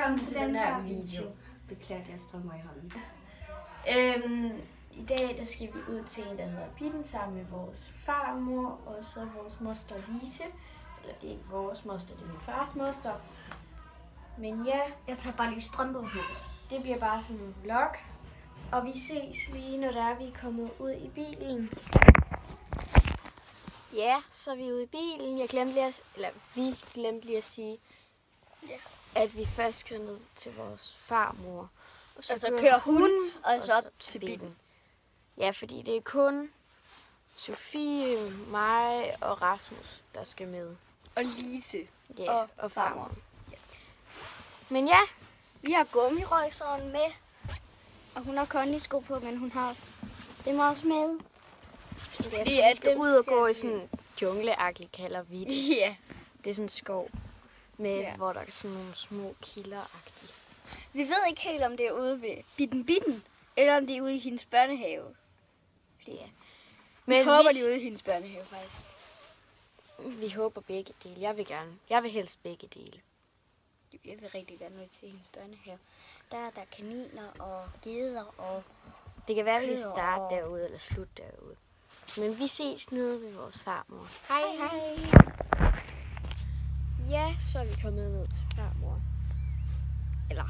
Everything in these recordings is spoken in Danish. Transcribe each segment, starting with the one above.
Velkommen til den her video. Beklager, jeg strømmer i hånden. I dag der skal vi ud til en, der hedder Bitten, sammen med vores farmor og så vores moster Lise. Eller det er ikke vores moster, det er min fars moster. Men ja, Jeg tager bare lige strømper på. det bliver bare sådan en vlog. Og vi ses lige, når der er, vi er kommet ud i bilen. Ja, så er vi ude i bilen. Vi glemte lige at sige, at vi først kører ned til vores farmor. Og så kører hun, og så op op til Bitten. Ja, fordi det er kun Sofie, mig og Rasmus, der skal med. Og Lise. Ja, og farmor. farmor. Ja. Men ja, Vi har gummirøjseren med. Og hun har kondisko på, men hun har dem også med. vi skal ud og gå i sådan jungleagtigt, kalder vi det. Ja. Det er sådan en skov, med, hvor der er sådan nogle små kilder-agtige. Vi ved ikke helt, om det er ude ved Bitten, eller om det er ude i hendes børnehave. Ja. Men vi håber, det er ude i hendes børnehave, faktisk. Vi håber begge dele. Jeg vil helst begge dele. Jeg vil rigtig gerne ud til hendes børnehave. Der er kaniner og geder og... Det kan være, at vi kan starte derude eller slutte derude. Men vi ses nede ved vores farmor. Hej. Ja, så er vi kommet ned til farmor. Eller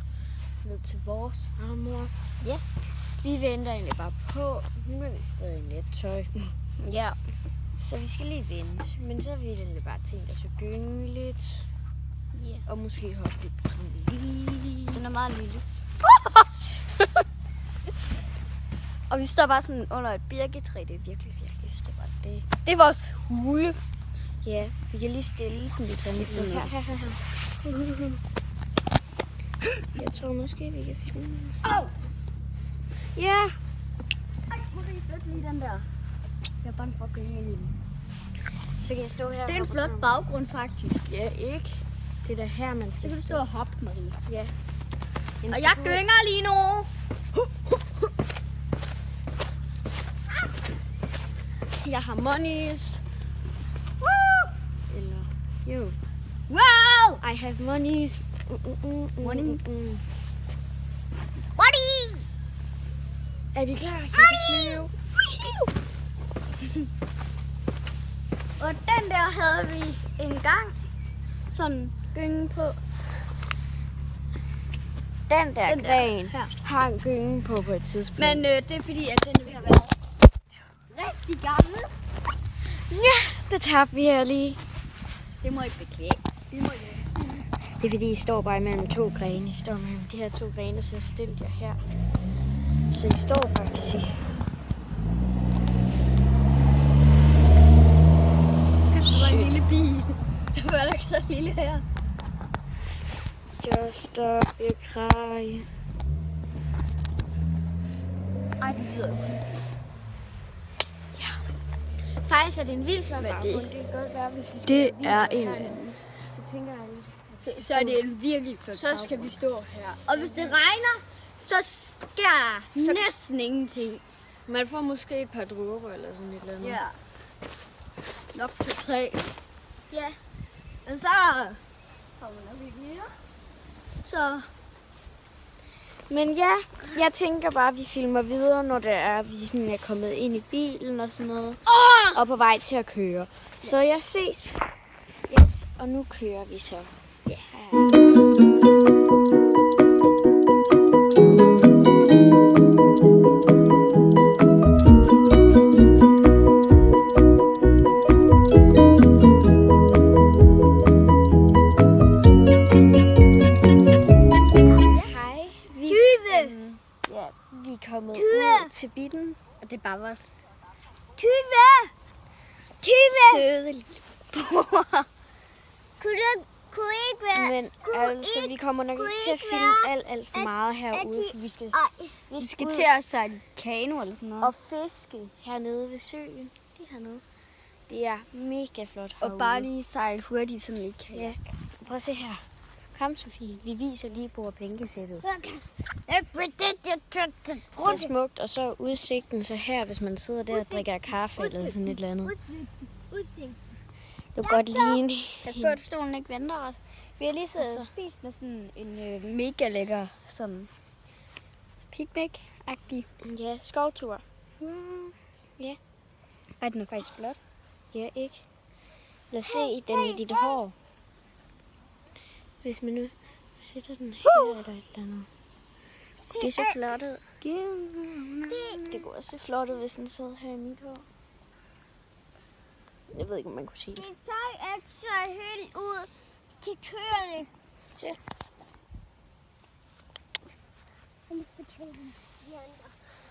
ned til vores farmor. Ja. Vi venter egentlig bare på. Hun er vist stadig i nettøj. Ja. Så vi skal lige vente. Men så har vi egentlig bare tænkt os at gynge lidt. Ja. Og måske hoppe lidt på trampolin. Den er meget lille. Og vi står bare sådan under et birketræ. Det er virkelig stort. Det er vores hule. Ja, vi kan lige stille den lidt i stedet. Her. Jeg tror måske, vi kan finde den. Ja. Ej, Marie, flyt lige den der. Jeg er bange for at gå ind i den. Så kan jeg stå her. Det er en flot baggrund, faktisk. Ja, ikke? Det er da her, man skal Så kan du stå og hoppe, Marie. Ja. Og jeg gynger lige nu. Jeg har monies. Eller, jo. Wow! I have monies. Money. Mm. Money! Er vi klar? Jeg kan flyve. Og den der havde vi engang sådan gyngen på. Den der gren her. har en gynge på et tidspunkt. Men det er fordi, at den vil have været rigtig gammel. Ja, det tabte vi her lige. Det må I beklage. Det er fordi, I står bare imellem to grene. I står mellem de her to grene, så stillet jeg her. Så I står faktisk ikke. Det var en lille bil. Det var der så lille her. Just stop your cry. Ej, den lyder jo. Ja. Faktisk er det en vild flot Hvad er baggrund. det? Det kan godt være, hvis vi skal Det lave er video en- herinde. Så tænker jeg lige. Så er det en virkelig flot Så skal vi stå her. Og hvis det regner, så sker der næsten ingenting. Man får måske et par dråber eller sådan et eller andet. Ja. Nok til 3. Ja. Og så kommer nok ikke mere. Så Men ja, jeg tænker bare, at vi filmer videre, når det er, vi sådan er kommet ind i bilen og sådan noget. Og på vej til at køre. Så jeg ses. Yes, og nu kører vi så. Ja. Hej. Vi er kommet ud til Bitten. og det er bare vores 20! søde lille bror. Kunne I ikke være... Men altså, vi kommer nok ikke til at filme alt for meget herude, for vi skal, Vi skal til at sejle kano eller sådan noget. og fiske hernede ved søen. Lige hernede. Det er mega flot herude. Og bare lige sejle hurtigt sådan i kajak. Ja. Prøv at se her. Kom, Sofie. Vi viser lige på bænkesættet. Så smukt, og så udsigten så her, hvis man sidder der og drikker kaffe eller sådan et eller andet. Udsigt. Du kan godt lide Pas på, at stolen ikke venter os. Vi har lige siddet og spist med sådan en mega lækker sådan picnic-agtig. Ja, skovtur. Ja. Og den er faktisk flot. Ja, ikke? Lad os se den i dit hår. Hvis man nu sætter den her eller et eller andet. Det ser flot ud. Det kunne også se flot ud, hvis den sad her i mit hår. Jeg ved ikke, om man kunne sige det. Det er så helt ud til køerne. Se.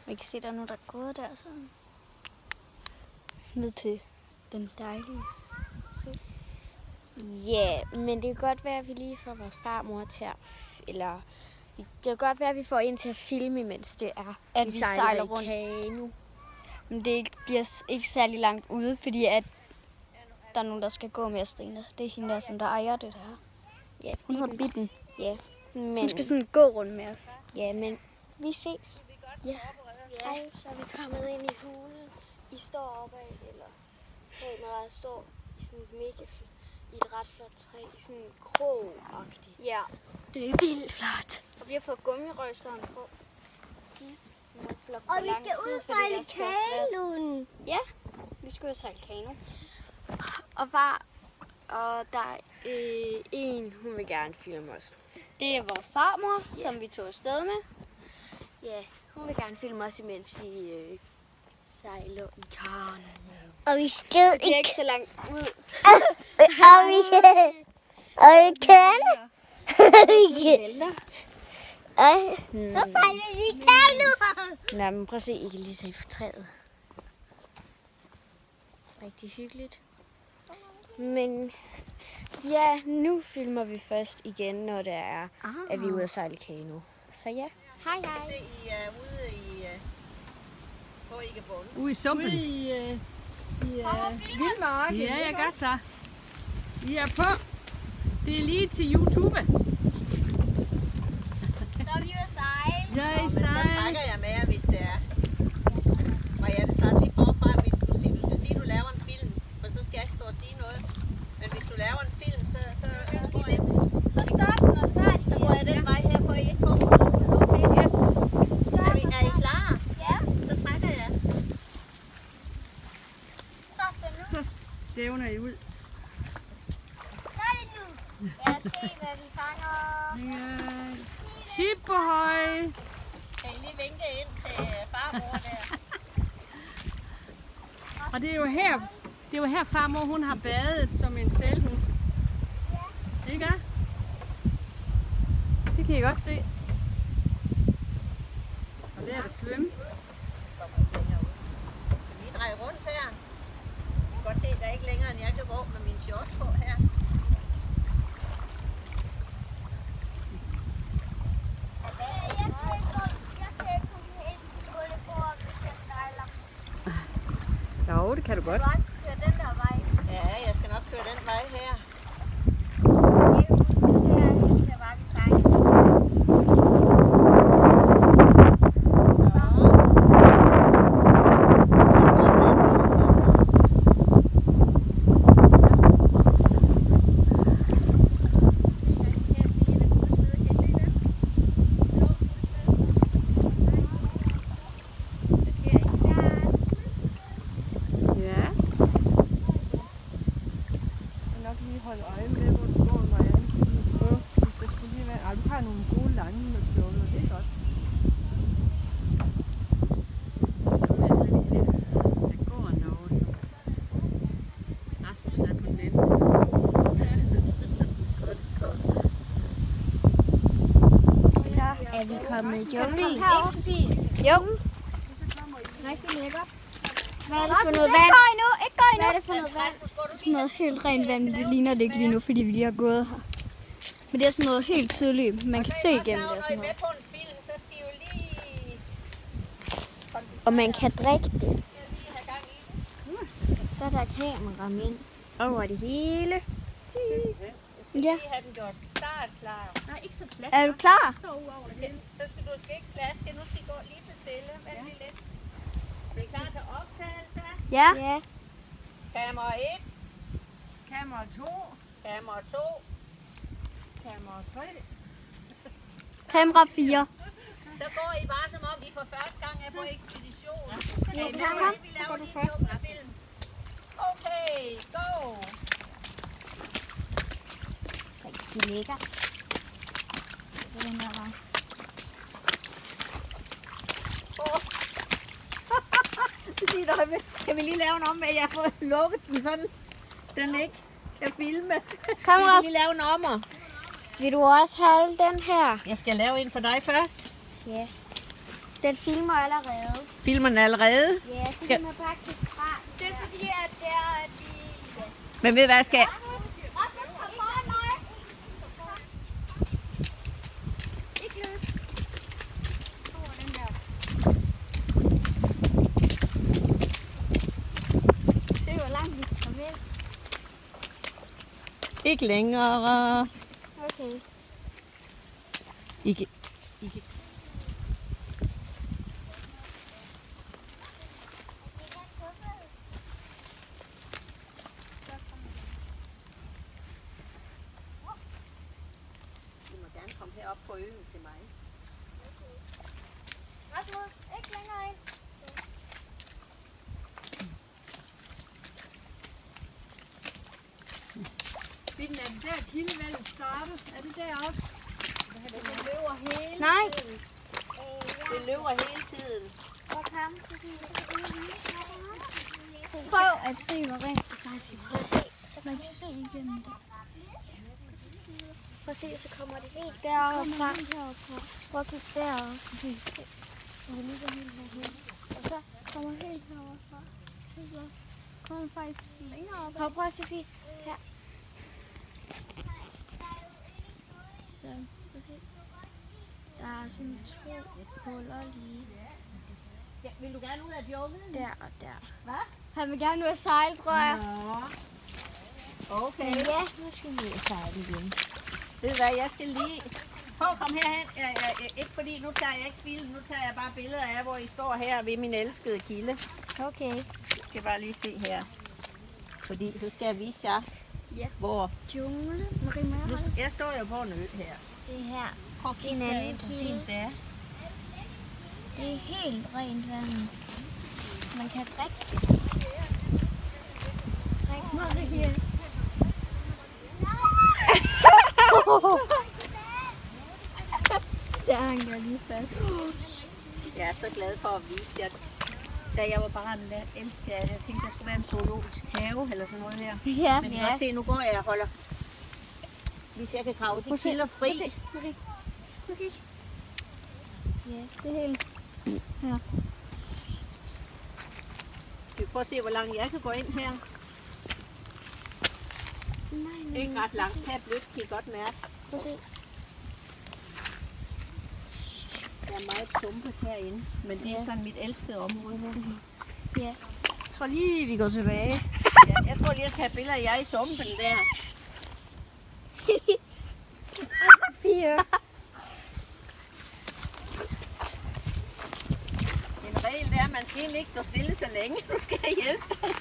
Vi kan se, der er nogen, der er gået der sådan. Ned til den dejlige sø. Ja, men det kan godt være, at vi lige får vores farmor til at... Eller... Det kan godt være, at vi får en til at filme, mens det er, At vi sejler i rundt. kano. Men det bliver ikke særlig langt ude, fordi at der er nogen, der skal gå med os, Stine. Det er hende der, som der ejer det her. Ja, Hun hedder Bitten. Ja, men... Hun skal sådan gå rundt med os. Ja, men vi ses. Ja. Hej, så er vi kommet ind i hulen. I står oppe af, eller kameraet står i sådan et i et ret flot træ, i sådan en krog-agtigt. Ja. Det er vildt flot. Og vi har fået gummirøjseren på. Og vi skal ud fra kanonen. Ja, vi skal ud og sejle kano. Og der er en, hun vil gerne filme os. Det er vores farmor, som vi tog afsted med. Ja, hun vil gerne filme os, imens vi sejler i kano. Og vi skal Det er ikke så langt ud. Og vi kan. Så Mm. sejler vi i kanonen. Nej, men prøv at se, I kan lige se for træet. Rigtig hyggeligt. Men ja, nu filmer vi først igen, når det er, at vi er ude at sejle kano. Så ja. Hej, hej. Se, I er ude i... Hvor I kan bunde. Ude i sumpen. Ude i Vildmarken. Ja, jeg gør så. Vi er på. Det er lige til YouTube. Så er vi ude at sejle. Jeg Nå, er men så sejl. trækker jeg med jer, hvis det er. Marianne, start lige forfra, hvis du skal sige, at du laver en film. For så skal jeg ikke stå og sige noget. Men hvis du laver en film, så går jeg ind. Så stop den og snart. Så går jeg den vej her, for I ikke får motionen. Okay? Yes. Er I klar? Ja. Så trækker jeg. Stop den nu. Så stævner I ud. Lad os se, hvad vi fanger. Shipperhøj. Kan I lige vinke ind til farmor der? Og det er jo her farmor hun har badet som en selvhund. Ikke? Det kan I godt se. Og der er der svømme. Lige dreje rundt her. I kan godt se, at der er ikke længere, end jeg kan gå med min shorts på her. Jo, det kan du godt. Du også køre den der vej. Ja, jeg skal nok køre den vej her. Ja. Jeg nok lige holde øje med, hvor du går, Marianne. Hvis der skulle lige være... du har nogle gode lange med kjoler, det er godt. Der går noget. Rasmus er på den anden side. Så er vi kommet i junglen. Ikke, Sofie? Jo. Rigtig lækkert. Hvad er det for noget vand? Ikke gå endnu. Hvad er det for noget vand? Sådan noget helt rent vand, men det ligner det ikke lige nu, fordi vi lige har gået her. Men det er sådan noget helt tydeligt. Man kan se igennem det og sådan Når I er med noget. på en film, så skal I jo lige Og man kan drikke det. have gang i det. Så er der kameramænd over det hele. Jeg skal Ja. lige have den gjort start klar. Nej, ikke så plat. Er du klar? Så skal du ikke plaske. Nu skal I gå lige så stille. Vent lige lidt. Er I klar til optagelse? Ja. Ja. Kamera 1, Kamera 2. Kamera 2. Kamera 3. Kamera 4. Så går I bare som om I for første gang er på ekspedition. Ja, Vi laver lige en film. Okay, go! Rigtig lækker. Det er den der vej. Kan vi lige lave en om, at jeg har fået lukket den sådan, den ikke kan filme. Kamera. Jeg skal lige lave en ommer. Vil du også have den her? Jeg skal lave en for dig først. Ja. Den filmer allerede. Filmer den allerede? Ja, så Skal- kan man bare kigge fra. Det er fordi, at det er de... Men ved du hvad, jeg skal... Rasmus, kom foran mig. Ikke løs. Over den der. Se, hvor langt vi kan komme ind. Ikke længere. Okay. Ikke. Du må gerne komme herop på øen til mig. Rasmus, ikke længere ind. Binden er det der kildevalget starter. Er det deroppe? Det løber hele Nej. tiden. Det løber hele tiden. Hvor kom Prøv at se, hvor rent det faktisk er. Så man kan se igennem det. Prøv at se, så kommer det helt deroppe fra. Prøv at kigge deroppe. Og det ligger helt herhen. Og så kommer helt heroppe fra. Så kommer det faktisk længere op. Prøv at se, Sofie. Her. Så, prøv at se. Der er sådan 2 huller lige. Vil du gerne ud af junglen? Der og der. Hvad? Han vil gerne ud at sejle, tror jeg. Okay. Men ja, nu skal vi ud at sejle igen. Ved du hvad, jeg skal lige... Prøv at komme herhen. Ikke fordi, nu tager jeg ikke film. Nu tager jeg bare billeder af, hvor I står her ved min elskede kilde. Okay. Jeg skal bare lige se her. Fordi så skal jeg vise jer, Ja. hvor... Jungle. Marie Møre. Jeg står jo på en ø her. Se her. Prøv at kigge En anden derind, hvor kilde. fint det er. Det er helt rent vand. Man kan drikke. Drikke her. Der hænger jeg lige fast. Jeg er så glad for at vise jer. Da jeg var barn, der elskede jeg, jeg tænkte, der skulle være en zoologisk have eller sådan noget her. Ja. Men ja. Se, nu går jeg og holder. Hvis jeg kan grave de kilder fri. Marie. Marie. Ja, det er helt... Ja. Skal vi prøve at se, hvor langt jeg kan gå ind her? Nej. Ikke ret langt. Her blødt, kan I godt mærke. Prøv at se. Der er meget sumpet herinde, men det er sådan mit elskede område. Ja. Jeg tror lige, vi går tilbage. Ja, jeg tror lige, jeg skal have billeder af jer i sumpen der. Sofie. En regel er, at man skal egentlig ikke stå stille så længe. Nu skal jeg hjælpe dig.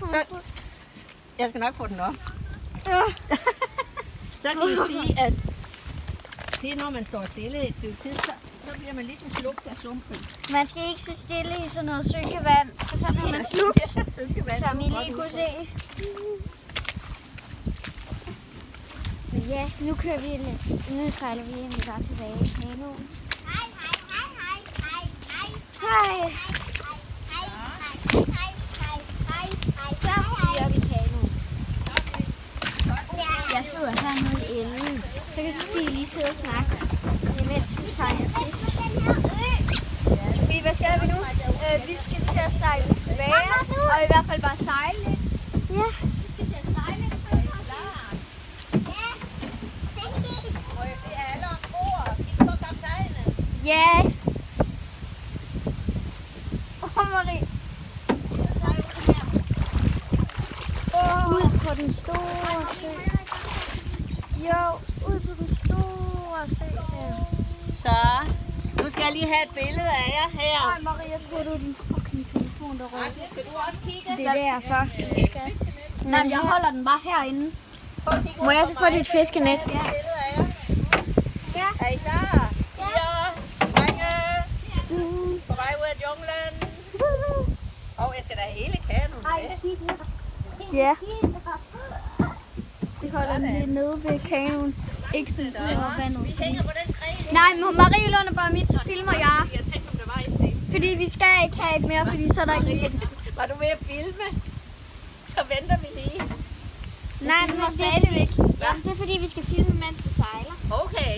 Så, jeg skal nok få den op. Ja. Så kan I sige, at det er, når man står stille et stykke tid, så bliver man ligesom slugt af sumpen. Man skal ikke så stille i sådan noget synkevand, for så bliver man slugt, som I lige kunne se. Men ja, nu kører vi ind. Nu sejler vi egentlig bare tilbage i kanoen. Hej. Så skal vi op i kanoen. Jeg sidder hernede i enden. Så kan Sofie lige sidde og snakke, imens vi fanger fisk. Sofie, hvad skal vi nu? Vi skal til at sejle tilbage, og i hvert fald bare sejle lidt. Ja. Vi skal til at sejle lidt. Må jeg se alle ombord? Kig på kaptajnen. Ja. Marie. Ud på den store sø. Jo, ud på den store sø her. Så, nu skal jeg lige have et billede af jer her. Ej, Marie, jeg tror, du er din fucking telefon, der rører. Rasmus, skal du også kigge? Det er derfor, vi skal. Nej, jeg holder den bare herinde. Må jeg så få dit fiskenet? Ja. Er I klar? Ja. Drenge. På vej ud af junglen. Og jeg skal da hele kanonen med. Ja. Vi holder den lige nede ved kanonen. Ikke så over vandet. Vi hænger på den gren. Nej, Marie låner bare mit, så filmer jeg. Jeg tænkte, om der var et ting. Fordi vi skal ikke have et mere, fordi så er der ikke... Var du ved at filme? Så venter vi lige. Nej, den var stadigvæk. Jamen, det er fordi, vi skal filme, mens vi sejler. Okay.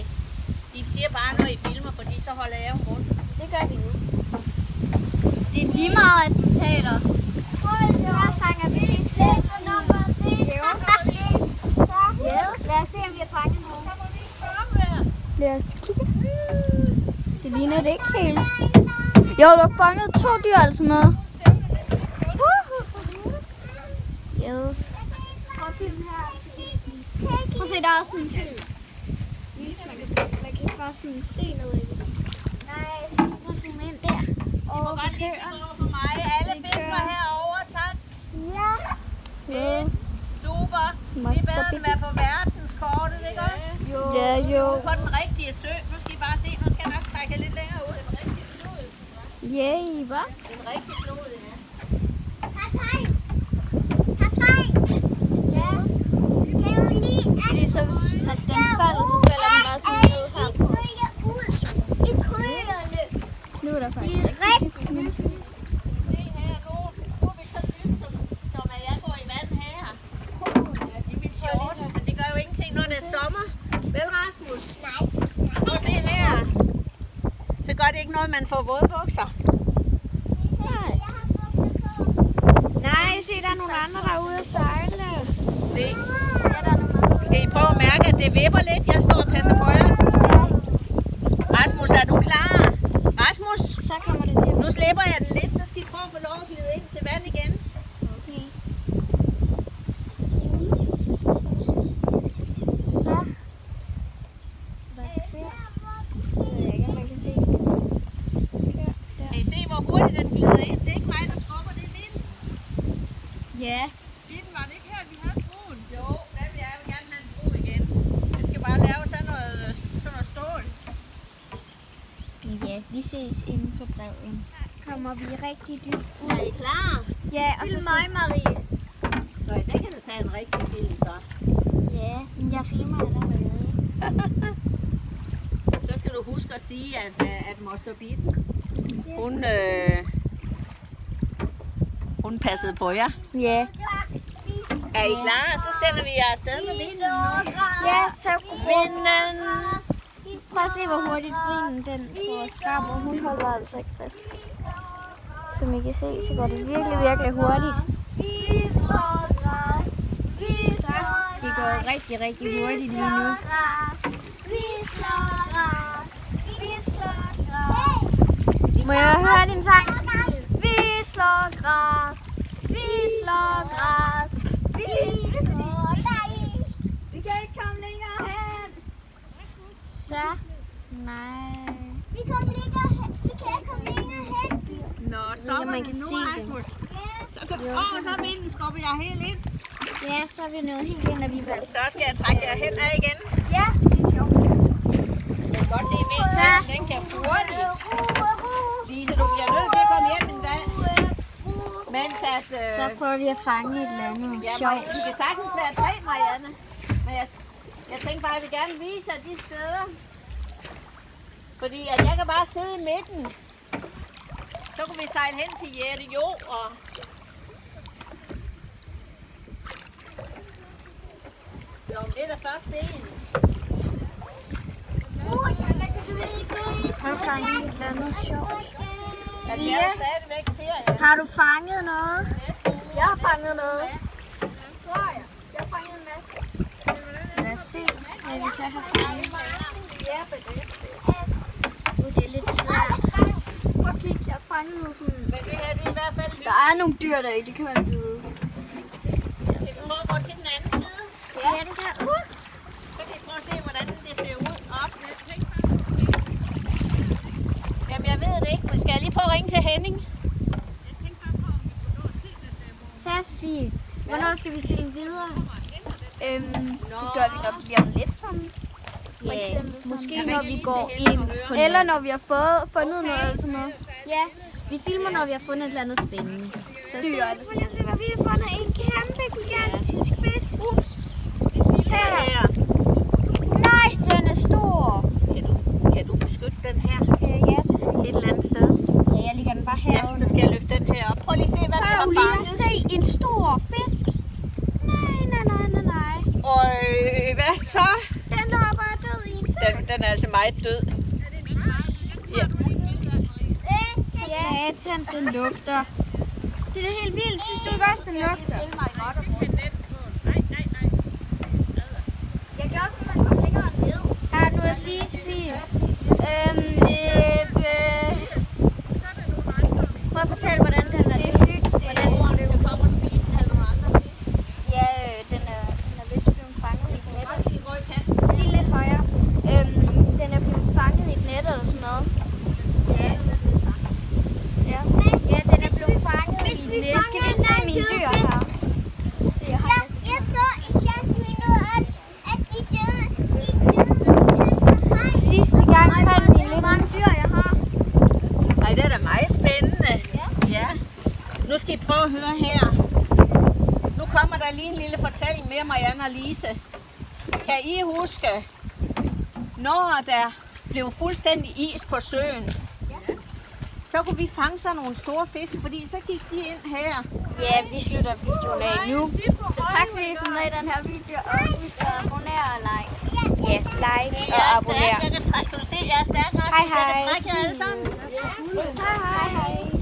De siger bare, når I filmer, fordi så holder jeg jo rundt. Det gør vi nu. Det er lige meget, at du taler. Her fanger vi fisk. Lad os se, om vi har fanget noget. Lad os kigge. Det ligner det ikke helt. Jo, du har fanget 2 dyr eller sådan noget. Yes. Prøv at se, der er sådan en lys. Man kan bare sådan se noget i det. Nej, så vi må zoome ind der. I må godt lige kigge over for mig. Alle fisker herovre, tak. Ja. Fedt. Super. Vi bad dem være på verdenskortet, ikke også? Ja, jo. På den rigtige sø. Nu skal I bare se. Nu skal jeg nok trække lidt længere ud. Den rigtige flod. Yay, hvad? Den rigtige flod, ja. Fordi så hvis den falder, så falder den bare sådan ned her. Nu er der faktisk rigtig kan man sige. Se her nu. Nu er vi så dybt, som at jeg går i vand her. I mit shorts. Men det gør jo ingenting, når det er sommer. Vel, Rasmus? Nej. Prøv at se her. Så gør det ikke noget, man får våde bukser. Nej, se, der er nogle andre, der er ude at sejle. Se. Ja, der er nogle andre. Skal I prøve at mærke, at det vipper lidt? Jeg står og passer på jer. Rasmus, er du klar? Rasmus, Så kommer det til. nu slipper jeg den lidt, så skal I prøve at få lov at glide ind til vand igen. Okay. Så. Hvad er det? Jeg ved ikke, om man kan se det. Kan I se, hvor hurtigt den glider ind? Det er ikke mig, der skubber, det er vinden. Ja. Vinden var det ikke her, vi havde broen? Jo, der vil jeg gerne have en bro igen. Den skal bare lave sådan noget stål. Ja, vi ses inde på breven. Kommer vi rigtig dybt ud? Er I klar? Ja, og så mig, Marie. Nå, det kan du tage en rigtig film, så. Ja, men jeg filmer allerede. Så skal du huske at sige, at Moster Bitten, hun passede på jer. Ja. Er I klar? Så sender vi jer afsted med vinden. Ja, så Vinden! prøv at se, hvor hurtigt vinden den går skam, og hun holder altså ikke fast. Som I kan se, så går det virkelig, virkelig hurtigt. Så det går rigtig, rigtig hurtigt lige nu. Må jeg høre din sang? Vi slår græs. Vi slår græs. Vi slår græs. Vi kan ikke komme længere hen. Så. Nej. Vi kan ikke komme længere hen. Nå, stopper man det kan nu, se det. Rasmus. Så vinden skubber jeg helt ind. Ja, så er vi nået helt ind alligevel. Så skal jeg trække jer hen af igen. Ja, det er sjovt. Jeg kan godt se, at vinden den kan hurtigt. Lise, du bliver nødt til at komme hjem en dag. Mens at... Så prøver vi at fange et eller andet Ja, sjovt. vi kan sagtens være 3, Marianne. Men jeg tænkte bare, at jeg vil gerne vise jer de steder. Fordi at jeg kan bare sidde i midten. Så kunne vi sejle hen til Jette Jo og... Jo, det er da først sen. Har du fanget et eller andet sjovt? Så det er stadigvæk ferie. Har du fanget noget? Jeg har fanget noget. Tror jeg. Jeg har fanget en masse. Lad os se, hvad vi så har fanget. Det er lidt svært. Prøv at kigge, jeg har fanget noget sådan... Men det her, det er i hvert fald lyt. Der er nogle dyr der i, det kan man vide. Kan vi prøve at gå til den anden side? Ja, det kan. Så kan I prøve at se, hvordan det ser ud op. Jamen, jeg ved det ikke. Men skal jeg lige prøve at ringe til Henning? Så Sofie, Hvornår skal vi filme videre? Det gør vi, når vi bliver lidt sammen. For eksempel Måske sådan. når vi går ind på Eller når vi har fundet noget eller sådan noget. Ja, vi filmer, når vi har fundet et eller andet spændende. Så Det gør det. Prøv lige at se, hvad vi har fundet. En kæmpe, gigantisk fisk. Ups. Se her. nej, den er stor. Kan du beskytte den her Ja, selvfølgelig. et eller andet sted? Ja, jeg ligger den bare Ja, herunder. så skal jeg løfte den her op. Prøv lige at se, hvad vi har fanget. Se en stor fisk. Nej. Hvad så? Den lå bare død i en seng. Den er altså meget død. Ja. Satan, den lugter. Det er da helt vildt. Synes du ikke også, den lugter? Jeg gør, at man kommer længere ned. Har du at sige, Sofie? Prøv at fortælle, hvordan den er. Det er hyggeligt. Ja, den er vist blevet fanget i et net. Sig lidt højere. Den er blevet fanget i et net eller sådan noget. Ja, den er blevet fanget i et net. Skal vi se mine dyr her? Se, jeg har Jeg så i chansminuet, at de døde. sidste gang fandt vi lidt. Mange dyr, jeg har. Ej, det er da meget spændende. Ja. Nu skal I prøve at høre her. Nu kommer der lige en lille fortælling med Marianne og Lise. Kan I huske, når der blev fuldstændig is på søen, så kunne vi fange sådan nogle store fisk, fordi så gik de ind her. Ja, vi slutter videoen af nu. Så tak fordi I så med i den her video, og husk at abonnere og like. Ja, like og abonnere. Jeg kan trække. Kan du se, jeg er stærk, Rasmus? Hej, hej. Jeg kan trække jer alle sammen. Hej hej.